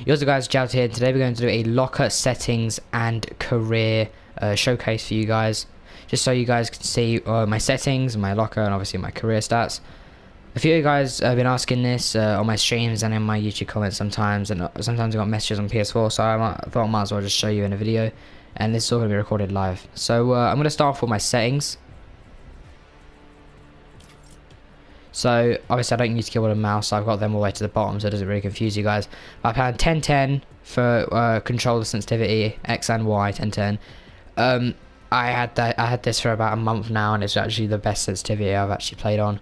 Yo guys, Jout here. Today we're going to do a locker settings and career showcase for you guys, just so you guys can see my settings, my locker, and obviously my career stats. A few of you guys have been asking this on my streams and in my YouTube comments sometimes, and sometimes I got messages on PS4, so I thought I might as well just show you in a video, and this is all going to be recorded live. So I'm going to start off with my settings. So obviously I don't use keyboard and mouse, so I've got them all the way to the bottom, so it doesn't really confuse you guys. I plan 1010 for controller sensitivity, X and Y 1010. I had this for about a month now, and it's actually the best sensitivity I've actually played on.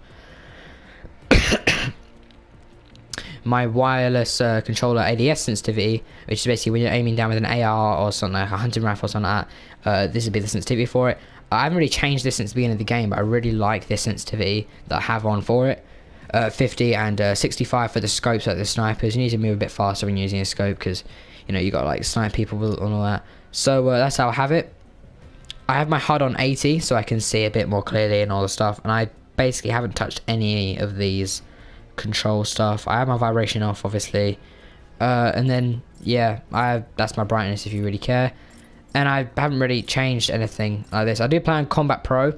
My wireless controller ADS sensitivity, which is basically when you're aiming down with an AR or something like a hunting rifle or something like that, this would be the sensitivity for it. I haven't really changed this since the beginning of the game, but I really like this sensitivity that I have on for it. 50 and 65 for the scopes, like the snipers. You need to move a bit faster when you're using a scope because, you know, you got like snipe people and all that. So that's how I have it. I have my HUD on 80 so I can see a bit more clearly and all the stuff. And I basically haven't touched any of these control stuff. I have my vibration off, obviously. And then, yeah, that's my brightness if you really care. And I haven't really changed anything like this. I do play on Combat Pro.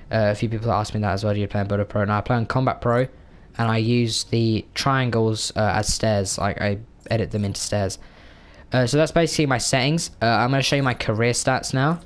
A few people asked me that as well. Do you play on Builder Pro? No, I play on Combat Pro, and I use the triangles as stairs. Like I edit them into stairs. So that's basically my settings. I'm going to show you my career stats now.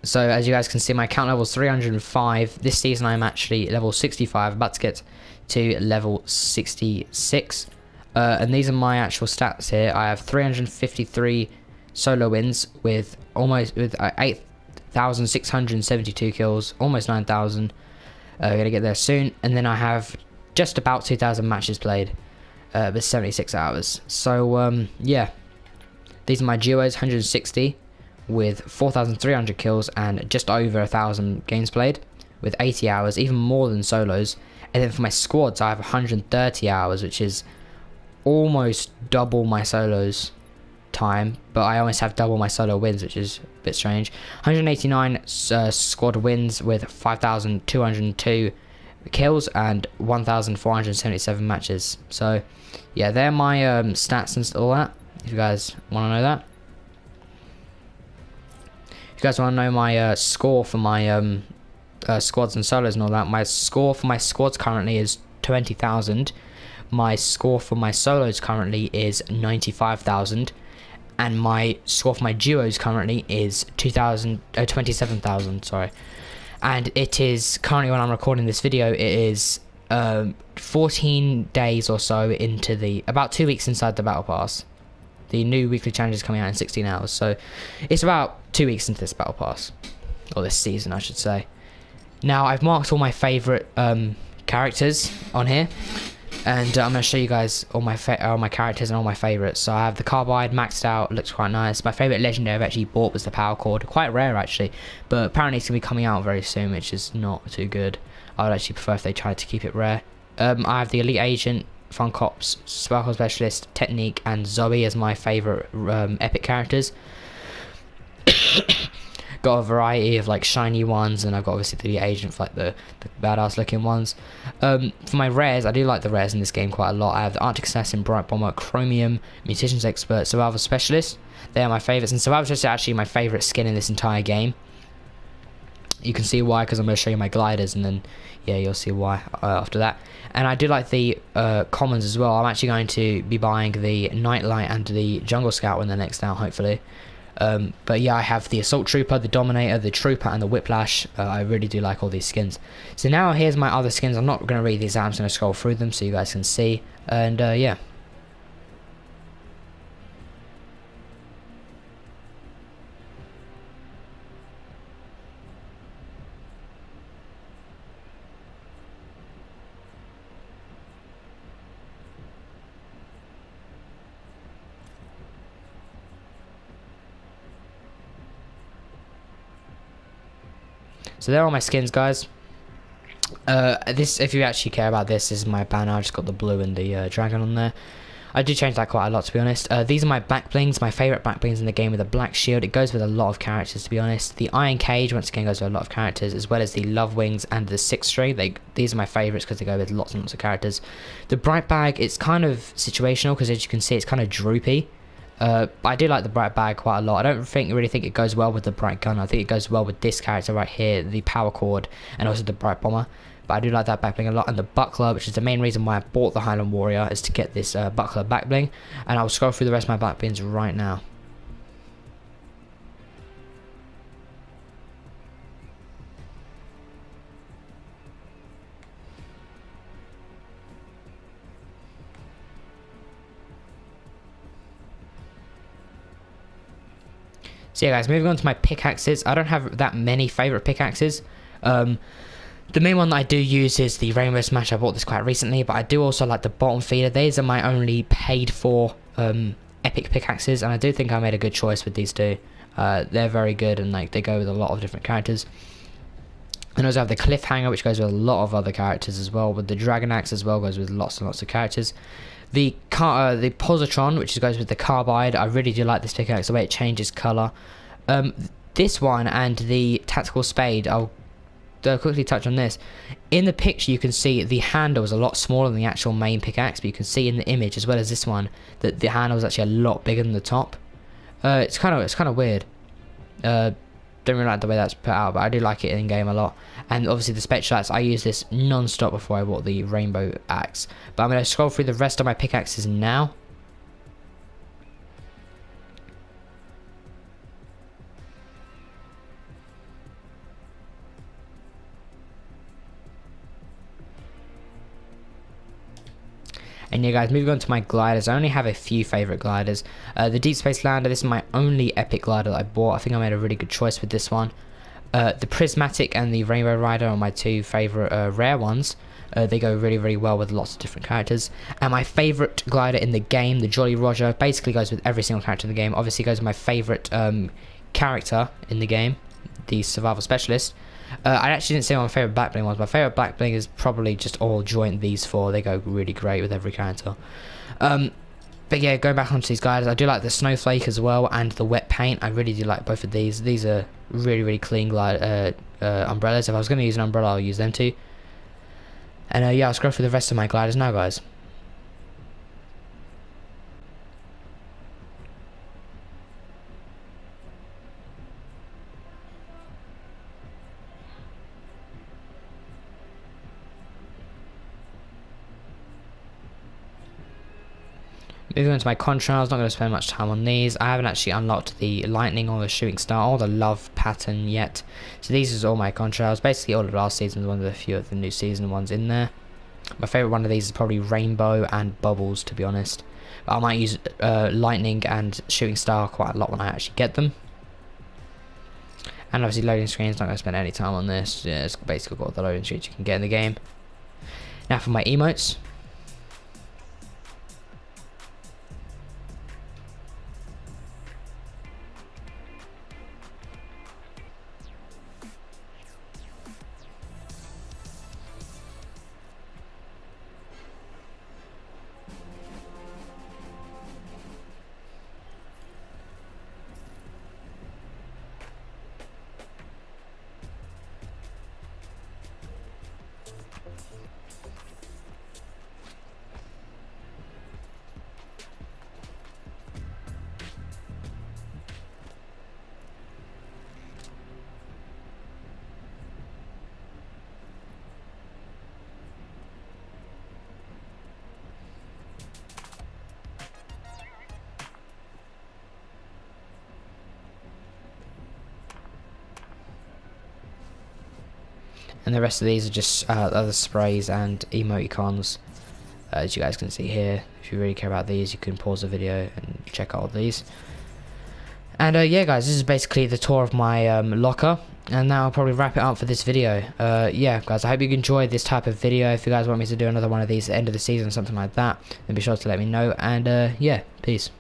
So as you guys can see, my count level is 305. This season I'm actually level 65. About to get to level 66. And these are my actual stats here. I have 353 solo wins with 8,672 kills, almost 9,000. Gonna get there soon. And then I have just about 2,000 matches played with 76 hours. So yeah, these are my duos, 160 with 4,300 kills and just over 1,000 games played with 80 hours, even more than solos. And then for my squads, I have 130 hours, which is almost double my solos time, but I almost have double my solo wins, which is a bit strange. 189 squad wins with 5,202 kills and 1,477 matches. So yeah, they're my stats and all that, if you guys want to know that. If you guys want to know my score for my squads and solos and all that, my score for my squads currently is 20,000. My score for my solos currently is 95,000, and my score for my duos currently is 27,000. Sorry, and it is currently, when I'm recording this video, it is 14 days or so into about 2 weeks inside the battle pass. The new weekly challenge is coming out in 16 hours, so it's about 2 weeks into this battle pass, or this season, I should say. Now I've marked all my favourite characters on here. And I'm going to show you guys all my characters and all my favourites. So I have the Carbide maxed out, looks quite nice. My favourite legendary I've actually bought was the Power Cord. Quite rare actually, but apparently it's going to be coming out very soon, which is not too good. I would actually prefer if they tried to keep it rare. I have the Elite Agent, Fun Cops, Sparkle Specialist, Technique, and Zoe as my favourite epic characters. Got a variety of like shiny ones, and I've got obviously the agent for like the badass looking ones. For my rares, I do like the rares in this game quite a lot. I have the Arctic Assassin, Bright Bomber, Chromium, Mutations Expert, Survival Specialist. They are my favourites, and Survival Specialist is actually my favourite skin in this entire game. You can see why, because I'm going to show you my gliders, and then yeah, you'll see why after that. And I do like the commons as well. I'm actually going to be buying the Nightlight and the Jungle Scout when they're next out, hopefully. But yeah, I have the Assault Trooper, the Dominator, the Trooper, and the Whiplash. I really do like all these skins. So now here's my other skins. I'm not going to read these out, I'm just going to scroll through them so you guys can see. And yeah. So there are all my skins, guys. This, if you actually care about this, is my banner. I just got the blue and the dragon on there. I do change that quite a lot, to be honest. These are my back blings, my favourite back blings in the game with a black shield. It goes with a lot of characters, to be honest. The iron cage, once again, goes with a lot of characters, as well as the love wings and the six string. These are my favourites because they go with lots and lots of characters. The bright bag, it's kind of situational because, as you can see, it's kind of droopy. But I do like the bright bag quite a lot. I don't really think it goes well with the bright gun. I think it goes well with this character right here, the power cord, and also the bright bomber. But I do like that back bling a lot. And the buckler, which is the main reason why I bought the Highland Warrior, is to get this buckler back bling. And I'll scroll through the rest of my back blings right now. So yeah guys, moving on to my pickaxes. I don't have that many favourite pickaxes. The main one that I do use is the Rainbow Smash. I bought this quite recently, but I do also like the bottom feeder. These are my only paid for epic pickaxes, and I do think I made a good choice with these two. They're very good, and like they go with a lot of different characters. And also have the Cliffhanger, which goes with a lot of other characters as well. With the Dragon Axe as well, goes with lots and lots of characters. The Positron, which goes with the Carbide. I really do like this pickaxe, the way it changes colour. This one and the Tactical Spade, I'll quickly touch on this. In the picture you can see the handle is a lot smaller than the actual main pickaxe, but you can see in the image, as well as this one, that the handle is actually a lot bigger than the top. It's kind of weird. Don't really like the way that's put out, but I do like it in game a lot. And obviously the Spectralites, I use this non-stop before I bought the Rainbow Axe. But I'm going to scroll through the rest of my pickaxes now. And yeah guys, moving on to my gliders, I only have a few favourite gliders. The Deep Space Lander, this is my only epic glider that I bought. I think I made a really good choice with this one. The Prismatic and the Rainbow Rider are my two favourite rare ones. They go really, really well with lots of different characters. And my favourite glider in the game, the Jolly Roger, basically goes with every single character in the game. Obviously goes with my favourite character in the game, the Survival Specialist. I actually didn't say what my favourite back bling was. My favourite back bling is probably just all joint these four. They go really great with every character. But yeah, going back onto these guys, I do like the Snowflake as well and the Wet Paint. I really do like both of these. These are really, really clean umbrellas. If I was going to use an umbrella, I'll use them too. And yeah, I'll scroll through the rest of my gliders now, guys. Moving on to my contrails, not going to spend much time on these. I haven't actually unlocked the lightning or the shooting star or the love pattern yet. So these are all my contrails. Basically all of last season's ones with a few of the new season ones in there. My favourite one of these is probably rainbow and bubbles, to be honest. But I might use lightning and shooting star quite a lot when I actually get them. And obviously loading screens, not going to spend any time on this. Yeah, it's basically got the loading screens you can get in the game. Now for my emotes. And the rest of these are just other sprays and emoticons, as you guys can see here. If you really care about these, you can pause the video and check out all these. And yeah guys, this is basically the tour of my locker, and now I'll probably wrap it up for this video. Yeah guys, I hope you enjoyed this type of video. If you guys want me to do another one of these at the end of the season, something like that, then be sure to let me know. And yeah, peace.